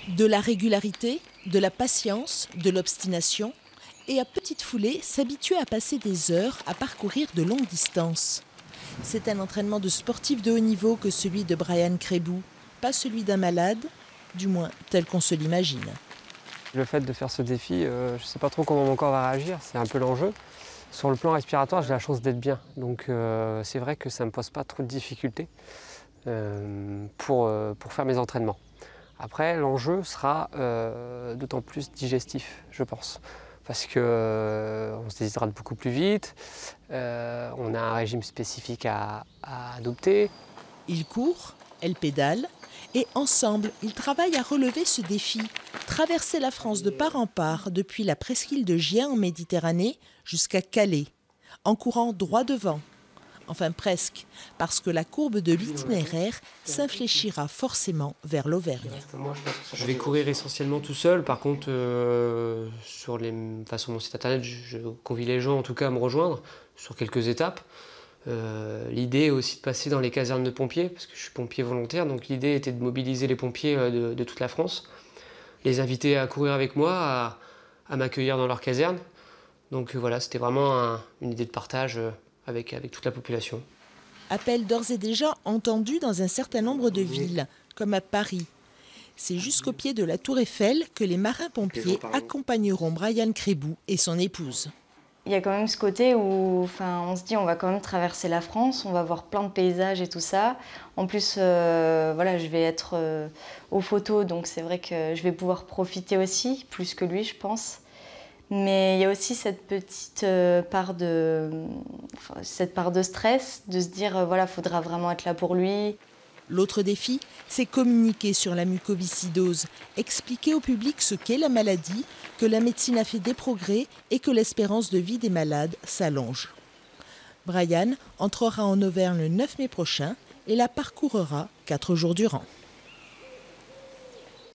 De la régularité, de la patience, de l'obstination et à petite foulée, s'habituer à passer des heures à parcourir de longues distances. C'est un entraînement de sportif de haut niveau que celui de Brian Krebou, pas celui d'un malade, du moins tel qu'on se l'imagine. Le fait de faire ce défi, je ne sais pas trop comment mon corps va réagir, c'est un peu l'enjeu. Sur le plan respiratoire, j'ai la chance d'être bien, donc c'est vrai que ça ne me pose pas trop de difficultés pour faire mes entraînements. Après, l'enjeu sera d'autant plus digestif, je pense, parce qu'on se déshydrate beaucoup plus vite, on a un régime spécifique à adopter. Ils courent, elle pédale, et ensemble, ils travaillent à relever ce défi, traverser la France de part en part, depuis la presqu'île de Gien en Méditerranée jusqu'à Calais, en courant droit devant. Enfin presque, parce que la courbe de l'itinéraire s'infléchira forcément vers l'Auvergne. Je vais courir essentiellement tout seul, par contre, sur mon site internet, je convie les gens en tout cas à me rejoindre sur quelques étapes. L'idée est aussi de passer dans les casernes de pompiers, parce que je suis pompier volontaire, donc l'idée était de mobiliser les pompiers de toute la France, les inviter à courir avec moi, à m'accueillir dans leur caserne. Donc voilà, c'était vraiment une idée de partage avec toute la population. Appel d'ores et déjà entendu dans un certain nombre de villes, comme à Paris. C'est jusqu'au pied de la Tour Eiffel que les marins-pompiers accompagneront Brian Krebou et son épouse. Il y a quand même ce côté où on se dit on va quand même traverser la France, on va voir plein de paysages et tout ça. En plus, je vais être aux photos, donc c'est vrai que je vais pouvoir profiter aussi, plus que lui je pense. Mais il y a aussi cette petite part de stress, de se dire faudra vraiment être là pour lui. L'autre défi, c'est communiquer sur la mucoviscidose, expliquer au public ce qu'est la maladie, que la médecine a fait des progrès et que l'espérance de vie des malades s'allonge. Brian entrera en Auvergne le 9 mai prochain et la parcourra 4 jours durant.